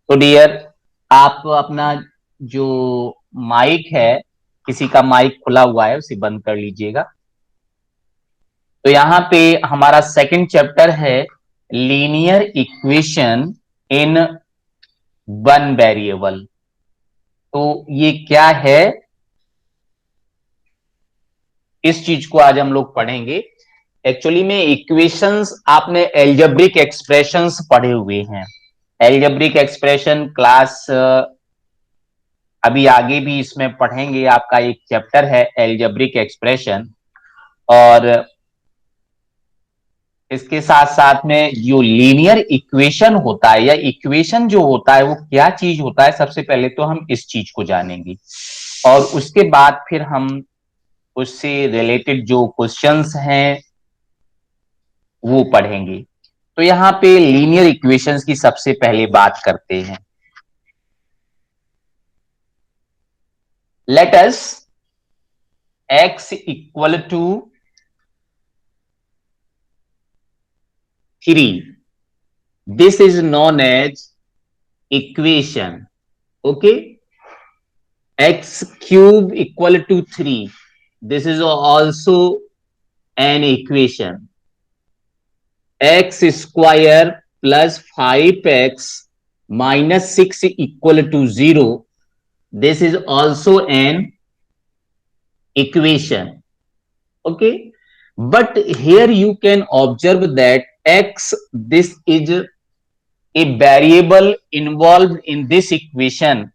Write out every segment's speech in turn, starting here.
तो डियर, आप अपना जो माइक है, किसी का माइक खुला हुआ है उसे बंद कर लीजिएगा। तो यहाँ पे हमारा सेकंड चैप्टर है linear equation in one variable. तो ये क्या है, इस चीज को आज हम लोग पढ़ेंगे। एक्चुअली में इक्वेशंस आपने एल्जेब्रिक एक्सप्रेशंस पढ़े हुए हैं। एल्जेब्रिक एक्सप्रेशन क्लास अभी आगे भी इसमें पढ़ेंगे। आपका एक चैप्टर है एल्जेब्रिक एक्सप्रेशन। और इसके साथ साथ में जो लीनियर इक्वेशन होता है या इक्वेशन जो होता है वो क्या चीज होता है, सबसे पहले तो हम इस चीज को जानेंगे और उसके बाद फिर हम उससे रिलेटेड जो क्वेश्चंस हैं वो पढ़ेंगे। तो यहाँ पे लीनियर इक्वेशंस की सबसे पहले बात करते हैं। Let us x equal to 3, this is known as equation. Okay, x cube equal to 3, this is also an equation. X square plus 5x minus 6 equal to 0, this is also an equation. Okay, but here you can observe that x, this is a variable involved in this equation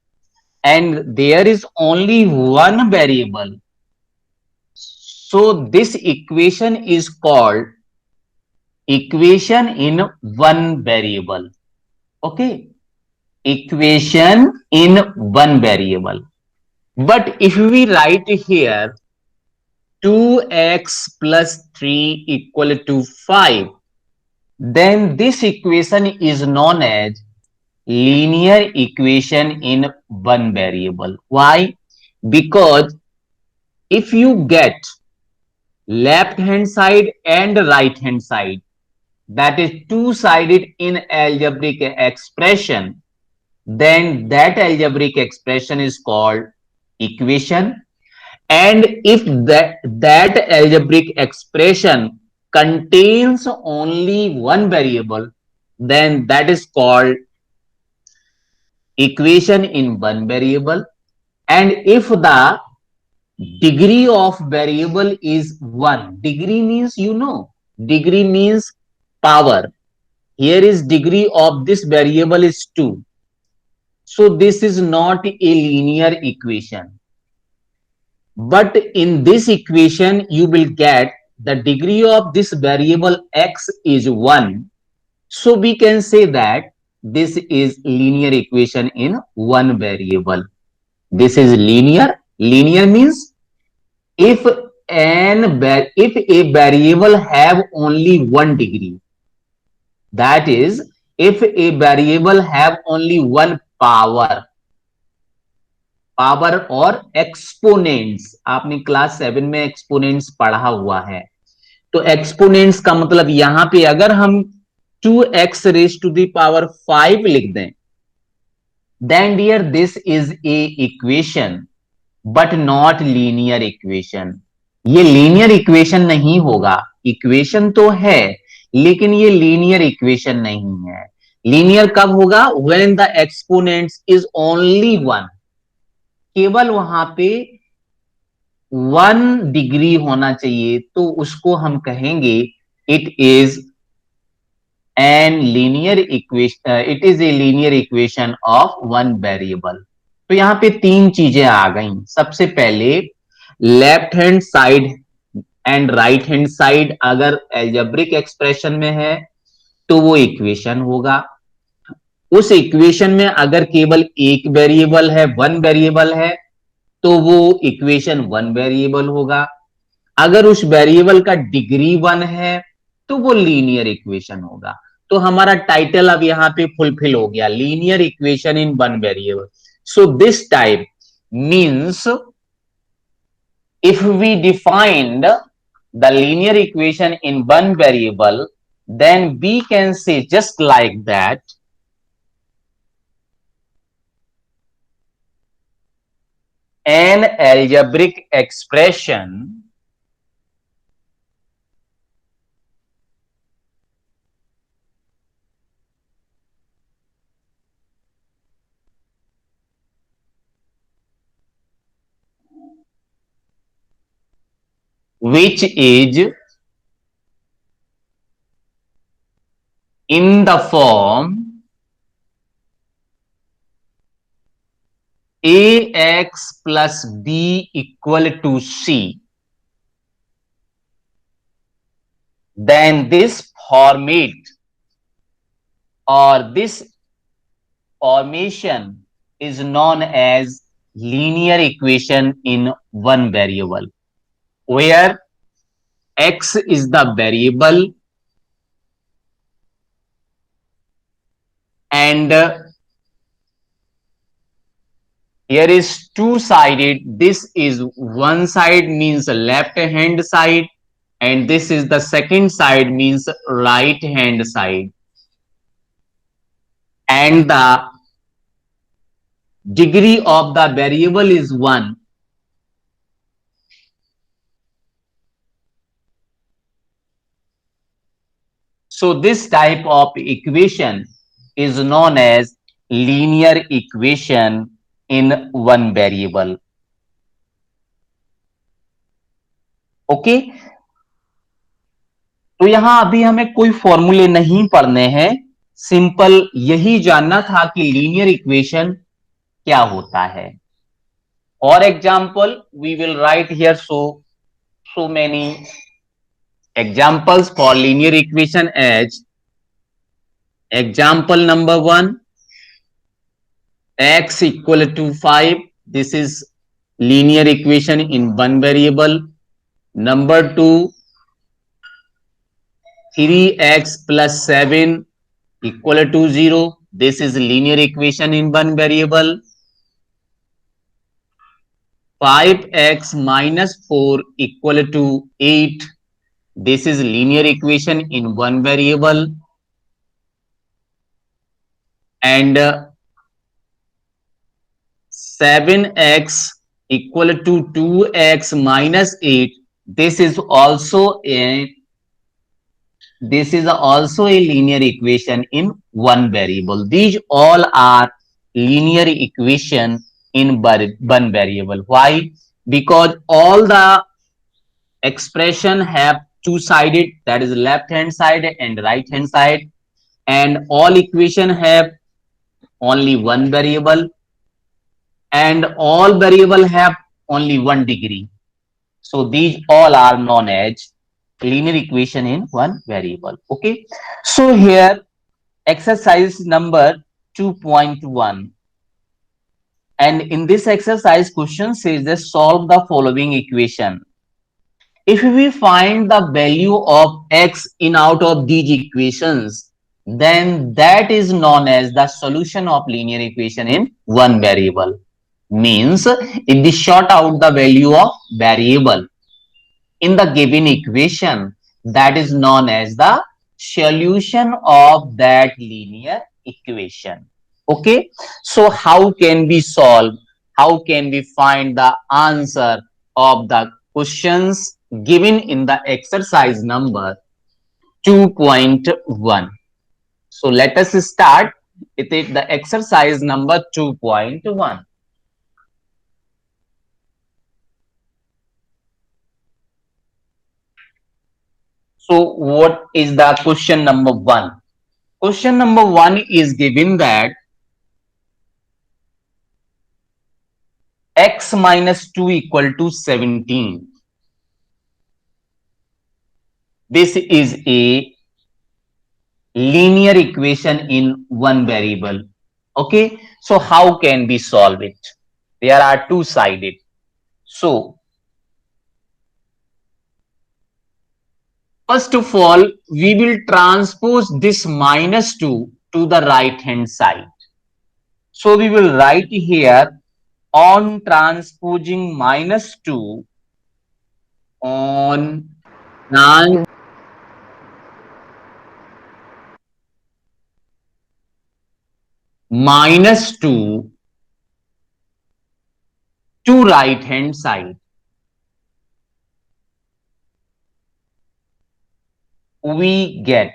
and there is only one variable. So this equation is called equation in one variable. Okay, equation in one variable. But if we write here 2x plus 3 equal to 5, then this equation is known as linear equation in one variable. Why? Because if you get left hand side and right hand side, that is two sided in algebraic expression, then that algebraic expression is called equation. And if that algebraic expression contains only one variable, then that is called equation in one variable. And if the degree of variable is 1, degree means, degree means power. Here is degree of this variable is 2. So this is not a linear equation. But in this equation, you will get the degree of this variable x is 1. So we can say that this is linear equation in one variable. This is linear. Linear means if if a variable have only one degree, that is if a variable have only one power, power और exponents, आपने class 7 में exponents पढ़ा हुआ है। तो exponents का मतलब यहां पे अगर हम 2x raise to the power 5 लिख दें, then dear this is a equation but not linear equation. ये लीनियर इक्वेशन नहीं होगा। इक्वेशन तो है लेकिन ये लीनियर इक्वेशन नहीं है। लीनियर कब होगा? When the exponents is only one, केवल वहां पे 1 डिग्री होना चाहिए, तो उसको हम कहेंगे it is an linear equation, it is a linear equation of one variable. तो यहां पे तीन चीजें आ गई। सबसे पहले left hand side and right hand side अगर एल्जेब्रिक एक्सप्रेशन में है तो वो इक्वेशन होगा। उस इक्वेशन में अगर केवल एक वेरिएबल है, वन वेरिएबल है, तो वो इक्वेशन वन वेरिएबल होगा। अगर उस वेरिएबल का डिग्री 1 है तो वो लीनियर इक्वेशन होगा। तो हमारा टाइटल अब यहां पे फुलफिल हो गया, linear equation in one variable. So this type means if we defined the linear equation in one variable, then we can say just like that an algebraic expression which is in the form ax plus b equal to c, then this format or this formation is known as linear equation in one variable, where x is the variable and here is two-sided. This is one side means left hand side and this is the second side means right hand side, and the degree of the variable is 1. So this type of equation is known as linear equation in one variable. Okay, तो यहां अभी हमें कोई फॉर्मूले नहीं पढ़ने हैं, simple यही जानना था कि लीनियर इक्वेशन क्या होता है. और example we will write here so many examples for linear equation as example number 1, x equal to 5. This is linear equation in one variable. Number 2, 3x plus 7 equal to 0. This is linear equation in one variable. 5x minus 4 equal to 8. This is linear equation in one variable. And 7x equal to 2x minus 8. This is also a linear equation in one variable. These all are linear equation in one variable. Why? Because all the expression have two-sided, that is left hand side and right hand side, and all equation have only one variable and all variable have only one degree. So these all are known as linear equation in one variable. Okay. So here exercise number 2.1, and in this exercise question says that solve the following equation. If we find the value of x in out of these equations, then that is known as the solution of linear equation in one variable. Means if we sort out the value of variable in the given equation, that is known as the solution of that linear equation. Okay, so how can we solve, how can we find the answer of the questions given in the exercise number 2.1? So let us start with the exercise number 2.1. So what is the question number 1? Question number 1 is given that x minus 2 equal to 17. This is a linear equation in one variable. Okay, so how can we solve it? There are two-sided. So first of all, we will transpose this minus 2 to the right hand side. So we will write here, on transposing minus 2 on minus 2 to right hand side, we get,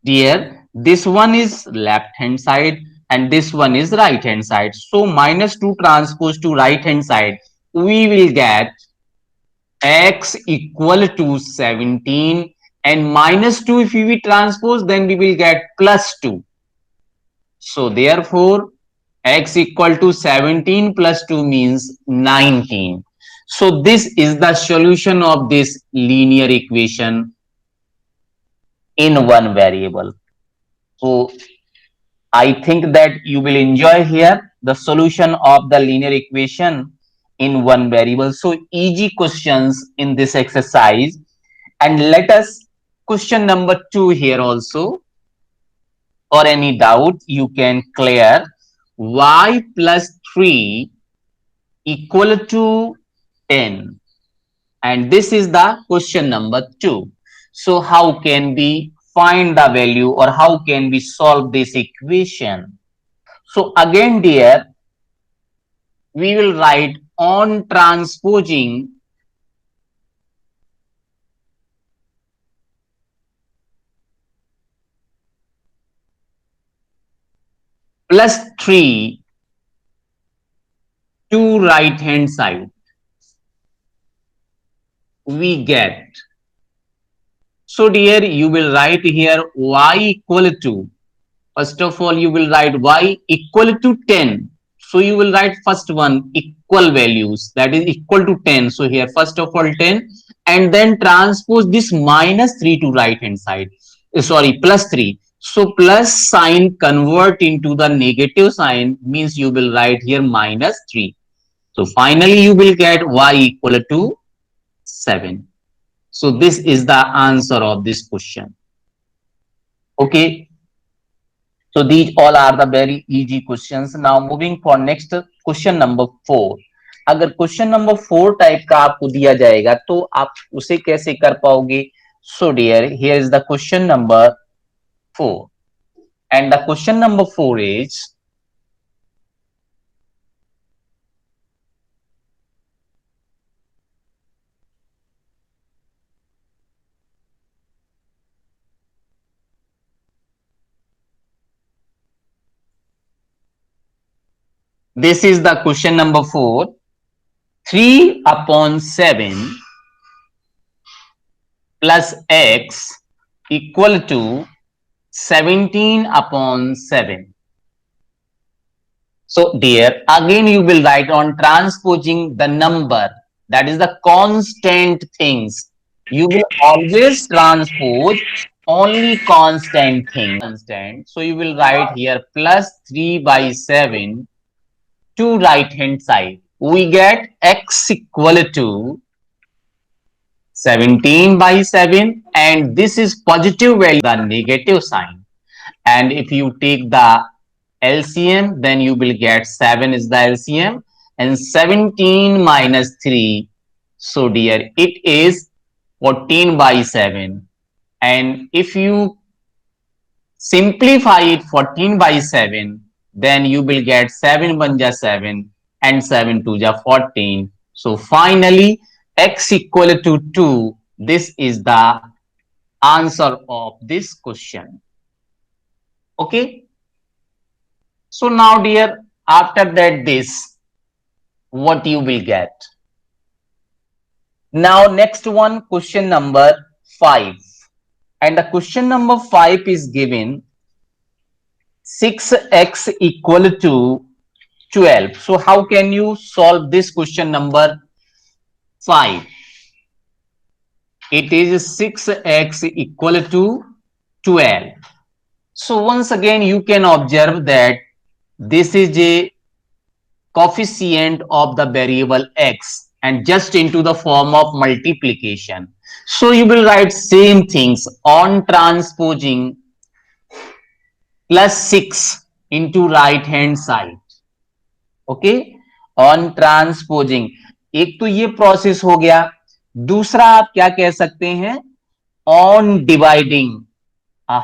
dear, this one is left hand side and this one is right hand side. So minus 2 transpose to right hand side, we will get x equal to 17, and minus 2 if we transpose, then we will get plus 2. So therefore x equal to 17 plus 2 means 19. So this is the solution of this linear equation in one variable. So I think that you will enjoy here the solution of the linear equation in one variable. So easy questions in this exercise. And let us question number 2 here also. For any doubt, you can clear. Y plus 3 equal to 10. And this is the question number 2. So how can we find the value, or how can we solve this equation? So again, dear, we will write on transposing plus 3 to right hand side, we get. So dear, you will write here y equal to, first of all, you will write y equal to 10. So you will write first one equal values, that is equal to 10. So here first of all 10, and then transpose this minus 3 to right hand side. Sorry, plus 3. So plus sign convert into the negative sign, means you will write here minus 3. So finally you will get y equal to 7. So this is the answer of this question. Okay. So these all are the very easy questions. Now moving for next question number 4. अगर question number 4 type का आपको दिया जाएगा तो आप उसे कैसे कर पाओगे? So dear, here is the question number 4, and the question number 4 is, this is the question number 4. 3 upon 7 plus x equal to 17 upon 7. So dear, again you will write on transposing the number, that is the constant things. You will always transpose only constant thing. Constant. So you will write here plus 3 by 7 to right hand side. We get x equal to 17 by 7, and this is positive value, the negative sign. And if you take the LCM, then you will get 7 is the LCM, and 17 minus 3. So dear, it is 14 by 7. And if you simplify it 14 by 7, then you will get 7 1 ja 7 and 7 2 ja 14. So finally, x equal to 2. This is the answer of this question. Okay. So now dear, after that this, what you will get? Now next one, question number 5. And the question number 5 is given 6x equal to 12. So how can you solve this question number 5? It is 6x equal to 12. So once again you can observe that this is a coefficient of the variable x and just into the form of multiplication. So you will write same things on transposing plus 6 into right hand side. Okay, on transposing. एक तो ये process हो गया, दूसरा आप क्या कह सकते हैं, ऑन डिवाइडिंग।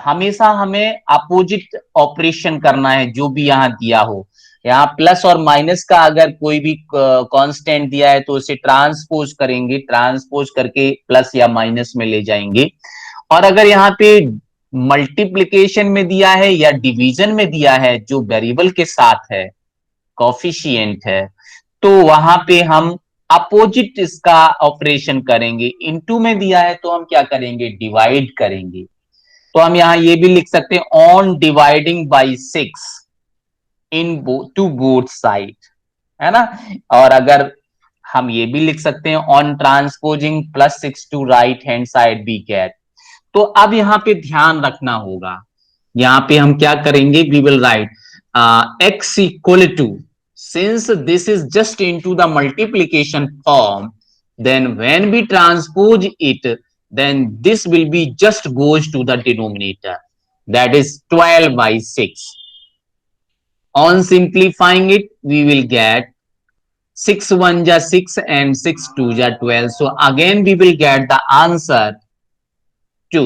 हमेशा हमें अपोजिट ऑपरेशन करना है जो भी यहां दिया हो। यहाँ प्लस और माइनस का अगर कोई भी कांस्टेंट दिया है तो उसे ट्रांसपोज करेंगे, ट्रांसपोज करके प्लस या माइनस में ले जाएंगे। और अगर यहाँ पे मल्टीप्लिकेशन में दिया है या डिवीजन में दिया है जो वेरिएबल के साथ है, कॉफिशिएंट है, तो वहां पे हम अपोजिट इसका ऑपरेशन करेंगे। इनटू में दिया है तो हम क्या करेंगे, डिवाइड करेंगे। तो हम यहां ये भी लिख सकते हैं on dividing by 6 into both side, है ना। और अगर हम ये भी लिख सकते हैं on transposing +6 to right hand side we get. तो अब यहां पे ध्यान रखना होगा, यहां पे हम क्या करेंगे, we will write x equal to, since this is just into the multiplication form, then when we transpose it, then this will be just goes to the denominator, that is 12 by 6. On simplifying it, we will get 6 1 ja 6 and 6 2 ja 12. So again we will get the answer 2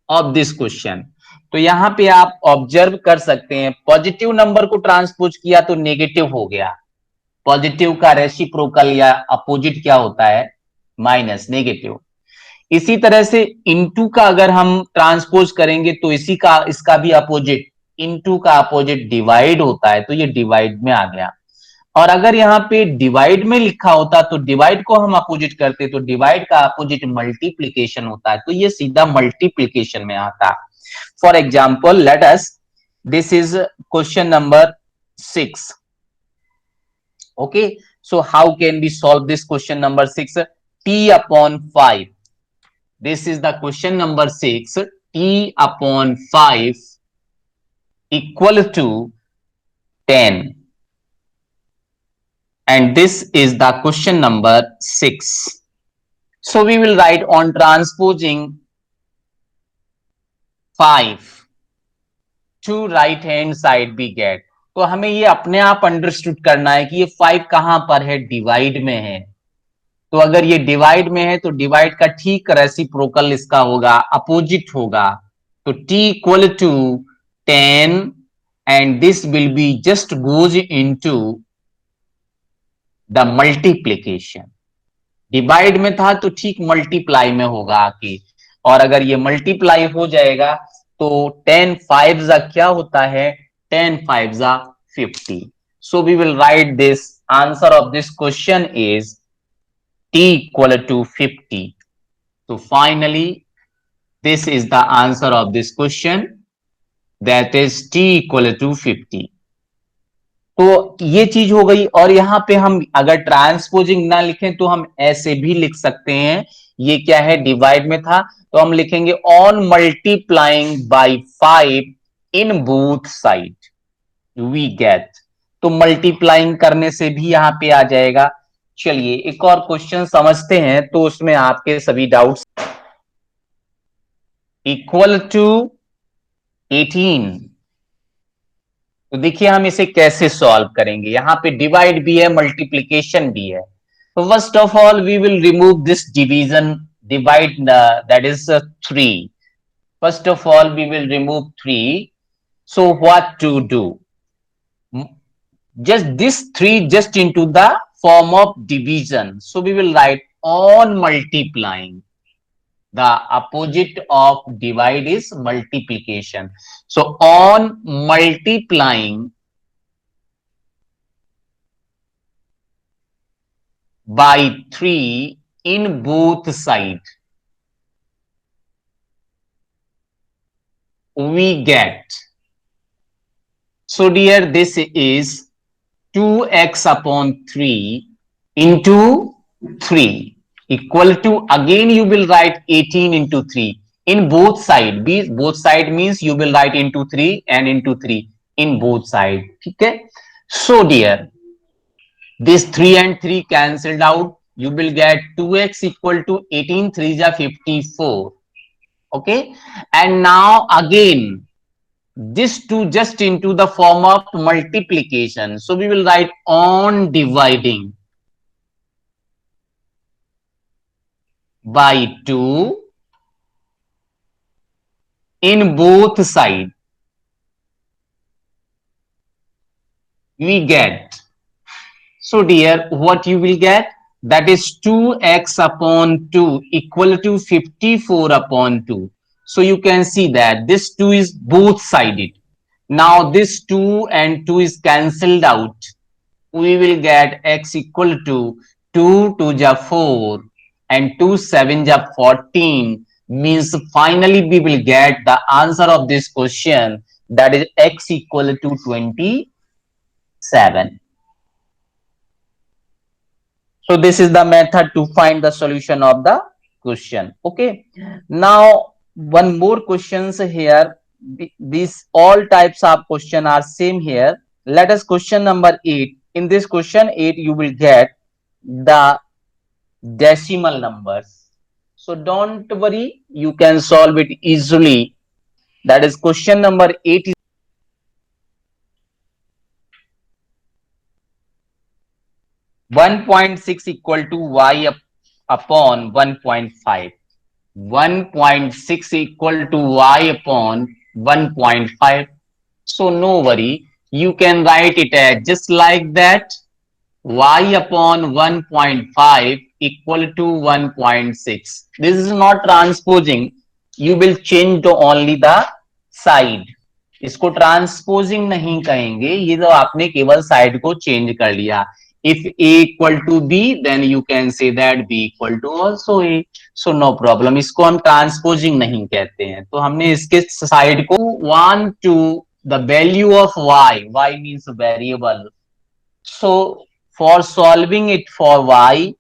of this question. तो यहां पे आप observe कर सकते हैं, positive number को transpose किया तो नेगेटिव हो गया। पॉजिटिव का रेसिप्रोकल या अपोजिट क्या होता है, माइनस, नेगेटिव। इसी तरह से इनटू का अगर हम ट्रांसपोज करेंगे तो इसी का इसका भी अपोजिट, इनटू का अपोजिट डिवाइड होता है, तो ये डिवाइड में आ गया। और अगर यहाँ पे डिवाइड में लिखा होता तो डिवाइड को हम अपोजिट करते तो डिवाइड का अपोजिट मल्टीप्लीकेशन होता है, तो ये सीधा मल्टीप्लीकेशन में आता। For example let us, this is question number 6। Okay, so how can we solve this question number 6? T upon 5, this is the question number 6, T upon 5 equal to 10, and this is the question number 6. So we will write on transposing 5 to right hand side we get। तो हमें ये अपने आप understood करना है कि ये 5 कहां पर है, डिवाइड में है। तो अगर ये डिवाइड में है तो डिवाइड का ठीक रेसिप्रोकल इसका होगा, अपोजिट होगा। तो t equal to 10 and this will be just goes into the multiplication. Divide में था तो ठीक मल्टीप्लाई में होगा आके, और अगर ये मल्टीप्लाई हो जाएगा तो 10 5 जा क्या होता है, 10 5 जा 50। So we will write this, answer of this question is t equal to 50. So finally this is the answer of this question, that is t equal to 50. तो ये चीज हो गई। और यहां पे हम अगर ट्रांसपोजिंग ना लिखें तो हम ऐसे भी लिख सकते हैं, ये क्या है, डिवाइड में था तो हम लिखेंगे on multiplying by 5 in both side we get. तो मल्टीप्लाइंग करने से भी यहां पे आ जाएगा। चलिए एक और क्वेश्चन समझते हैं, तो उसमें आपके सभी डाउट्स। इक्वल टू 18, तो देखिए हम इसे कैसे सॉल्व करेंगे। यहां पे डिवाइड भी है, मल्टीप्लीकेशन भी है। तो first of all we will remove this division, divide, that is 3। First of all we will remove 3। So what to do, just this 3 just into the form of division, so we will write on multiplying, the opposite of divide is multiplication, so on multiplying by 3 in both sides we get, so dear this is 2x upon 3 into 3 equal to, again you will write 18 into 3 in both side, both side means you will write into 3 and into 3 in both side, ठीक है। So dear, this 3 and 3 cancelled out, you will get 2x equal to 18 3 ja 54, okay। And now again this 2 just into the form of multiplication, so we will write on dividing by 2 in both side we get. So dear, what you will get? That is 2x upon 2 equal to 54 upon 2. So you can see that this 2 is both sided. Now this 2 and 2 is cancelled out. We will get x equal to 2 2 ja 4 and 2 7 ja 14, means finally we will get the answer of this question, that is x equal to 27. So this is the method to find the solution of the question. Okay. Now one more questions here. These all types of question are same here. Let us question number 8. In this question 8 you will get the decimal numbers. So don't worry, you can solve it easily. That is question number 8 is 1.6 equal to y upon 1.5. 1.6 equal to y upon 1.5. So no worry, you can write it as just like that, y upon 1.5 equal to 1.6. This is not transposing. You will change to only the side. इसको transposing नहीं कहेंगे, ये तो आपने केवल side को change कर लिया. If a equal to b, then you can say that b equal to also a. So no problem. इसको हम ट्रांसपोजिंग नहीं कहते हैं. तो हमने इसके साइड को 1 to the value of y means variable. So for solving it for y,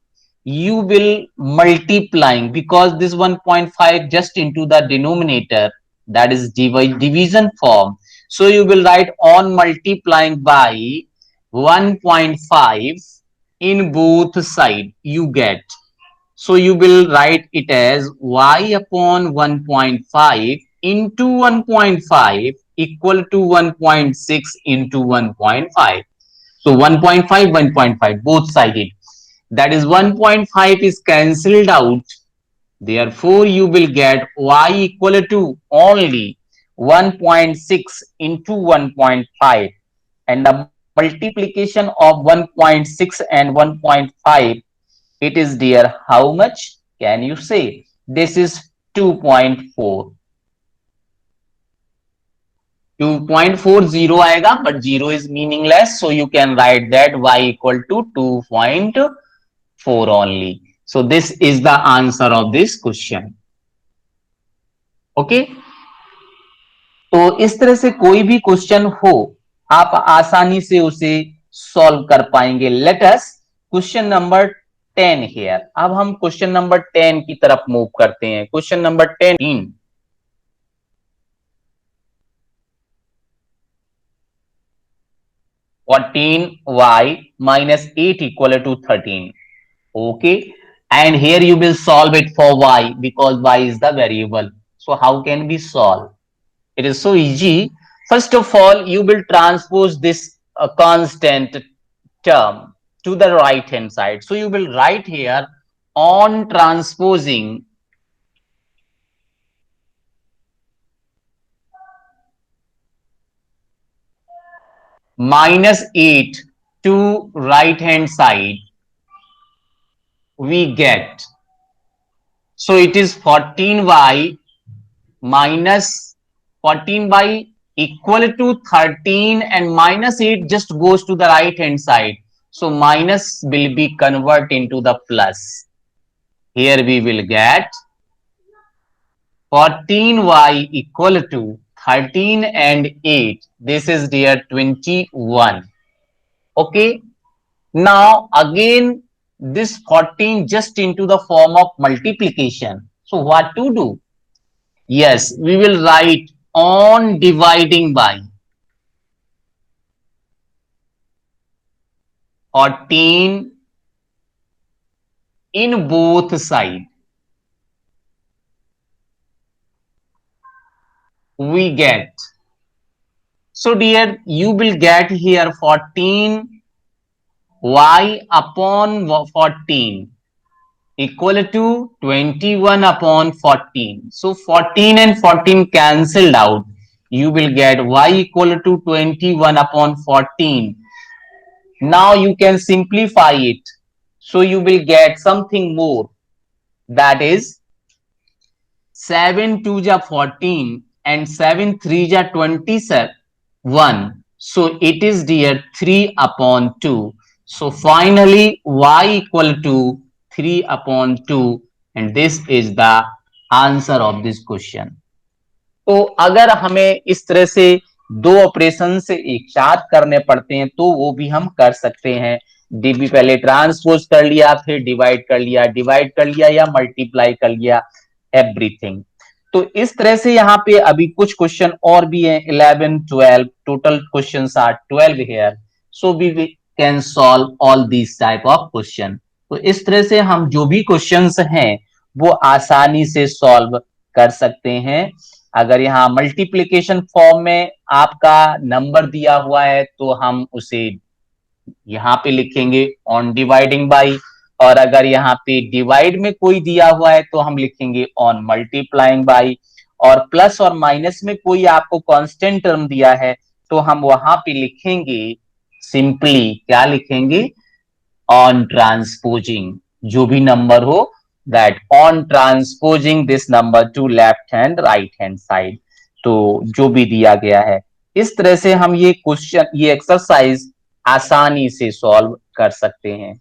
you will multiplying, because this 1.5 just into the denominator, that is division form. So you will write on multiplying by 1.5 in both side, you get. So you will write it as y upon 1.5 into 1.5 equal to 1.6 into 1.5. So 1.5, 1.5, both sided. That is 1.5 is cancelled out. Therefore, you will get y equal to only 1.6 into 1.5. And the multiplication of 1.6 and 1.5, it is dear how much? Can you say? This is 2.4. 2.40 आएगा, but 0 is meaningless, so you can write that y equal to 2.4 only. So this is the answer of this question. Okay. तो इस तरह से कोई भी question हो, आप आसानी से उसे सॉल्व कर पाएंगे. Let us question number 10 here. अब हम क्वेश्चन नंबर 10 की तरफ मूव करते हैं. Question number 10. 14y minus 8 equal to 13. Okay. And here you will solve it for y, because y is the variable. So how can we solve? It is so easy. First of all, you will transpose this constant term to the right hand side. So you will write here, on transposing minus 8 to right hand side, we get. So it is 14y minus 14y equal to 13, and minus 8 just goes to the right hand side. So minus will be converted into the plus. Here we will get 14y equal to 13 and 8. This is dear 21. Okay. Now again this 14 just into the form of multiplication. So what to do? Yes, we will write on dividing by 14 in both sides. We get. So dear, you will get here 14 y upon 14 equal to 21 upon 14. So 14 and 14 cancelled out. You will get y equal to 21 upon 14. Now you can simplify it. So you will get something more. That is 7 2 ja 14 and 7 3 ja 21. So it is dear 3 upon 2. So finally y equal to 3 upon 2, and this is the answer of this question. तो अगर हमें इस तरह से दो operation से एक साथ करने पड़ते हैं तो वो भी हम कर सकते हैं। डीबी पहले ट्रांसपोज कर लिया, फिर डिवाइड कर लिया या मल्टीप्लाई कर लिया, एवरीथिंग। तो इस तरह से यहाँ पे अभी कुछ क्वेश्चन और भी हैं, 11 12 total questions are 12 here. So we can solve all this type of question. तो इस तरह से हम जो भी क्वेश्चंस हैं वो आसानी से सॉल्व कर सकते हैं। अगर यहाँ मल्टीप्लीकेशन फॉर्म में आपका नंबर दिया हुआ है तो हम उसे यहाँ पे लिखेंगे ऑन डिवाइडिंग बाई, और अगर यहाँ पे डिवाइड में कोई दिया हुआ है तो हम लिखेंगे ऑन मल्टीप्लाइंग बाई, और प्लस और माइनस में कोई आपको कांस्टेंट टर्म दिया है तो हम वहां पे लिखेंगे सिंपली, क्या लिखेंगे, ऑन ट्रांसपोजिंग जो भी नंबर हो, that on transposing this number two left hand right hand side. तो जो भी दिया गया है इस तरह से हम ये क्वेश्चन, ये एक्सरसाइज आसानी से सॉल्व कर सकते हैं।